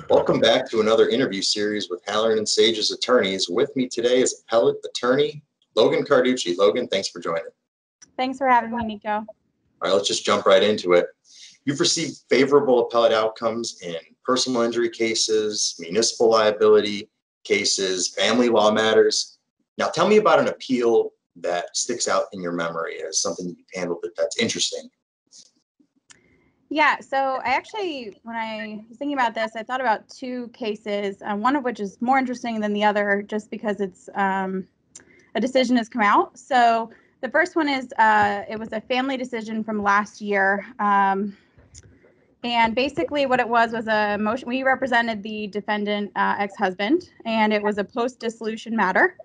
Welcome back to another interview series with Halloran and Sage's attorneys. With me today is appellate attorney Logan Carducci. Logan, thanks for joining. Thanks for having me, Nico. All right, let's just jump right into it. You've received favorable appellate outcomes in personal injury cases, municipal liability cases, family law matters. Now, tell me about an appeal that sticks out in your memory as something you've handled that's interesting. Yeah, so when I was thinking about this, I thought about two cases, one of which is more interesting than the other just because it's a decision has come out. So the first one is it was a family decision from last year. And basically what it was a motion. We represented the defendant ex-husband, and it was a post-dissolution matter.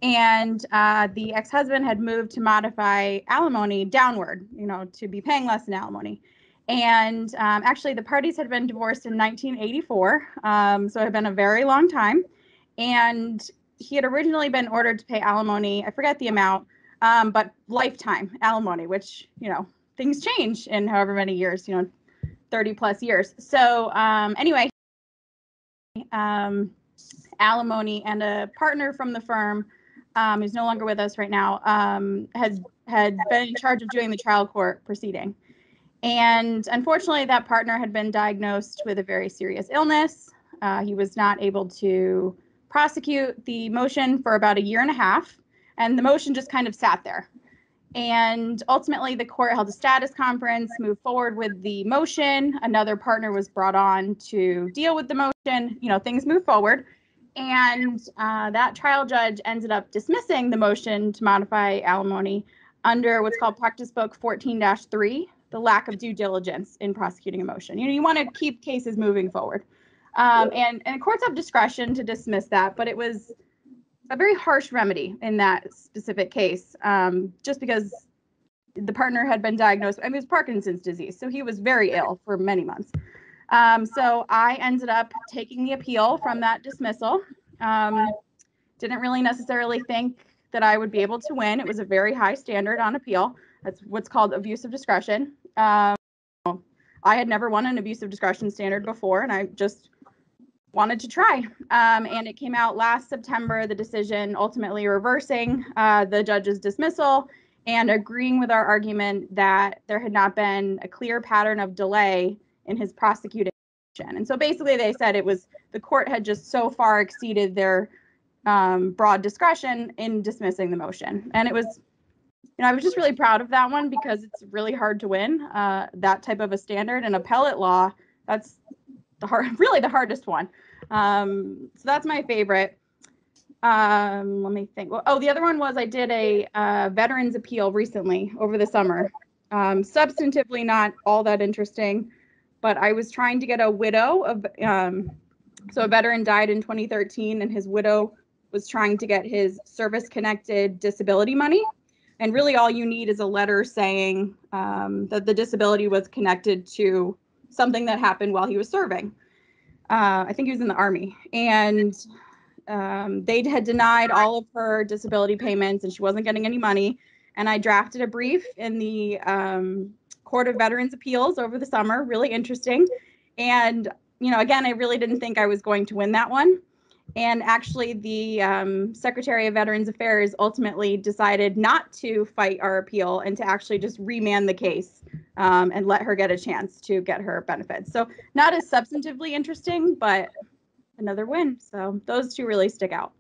And the ex-husband had moved to modify alimony downward, to be paying less in alimony. And actually, the parties had been divorced in 1984, so it had been a very long time. And he had originally been ordered to pay alimony, I forget the amount, but lifetime alimony, which, things change in however many years, 30 plus years. So anyway, alimony, and a partner from the firm, who's no longer with us right now, had been in charge of doing the trial court proceeding. And unfortunately, that partner had been diagnosed with a very serious illness. He was not able to prosecute the motion for about a year and a half, and the motion just kind of sat there. And ultimately, the court held a status conference, moved forward with the motion. Another partner was brought on to deal with the motion. Things moved forward. And that trial judge ended up dismissing the motion to modify alimony under what's called Practice Book 14-3, the lack of due diligence in prosecuting a motion. You want to keep cases moving forward. And courts have discretion to dismiss that, but it was a very harsh remedy in that specific case, just because the partner had been diagnosed. It was Parkinson's disease, so he was very ill for many months. So I ended up taking the appeal from that dismissal. Didn't really necessarily think that I would be able to win. It was a very high standard on appeal. That's what's called abuse of discretion. I had never won an abuse of discretion standard before, and I just wanted to try. And it came out last September, the decision ultimately reversing the judge's dismissal and agreeing with our argument that there had not been a clear pattern of delay in his prosecution. And so basically they said the court had just so far exceeded their broad discretion in dismissing the motion. And it was, I was just really proud of that one because it's really hard to win that type of a standard. In appellate law, that's really the hardest one. So that's my favorite. Let me think. The other one was I did a veterans appeal recently over the summer. Substantively not all that interesting, but I was trying to get a widow of, so a veteran died in 2013 and his widow was trying to get his service-connected disability money. And really all you need is a letter saying that the disability was connected to something that happened while he was serving. I think he was in the Army. And they had denied all of her disability payments and she wasn't getting any money. And I drafted a brief in the Court of Veterans Appeals over the summer, really interesting. And, again, I really didn't think I was going to win that one. And actually, the Secretary of Veterans Affairs ultimately decided not to fight our appeal and to actually just remand the case and let her get a chance to get her benefits. So not as substantively interesting, but another win. So those two really stick out.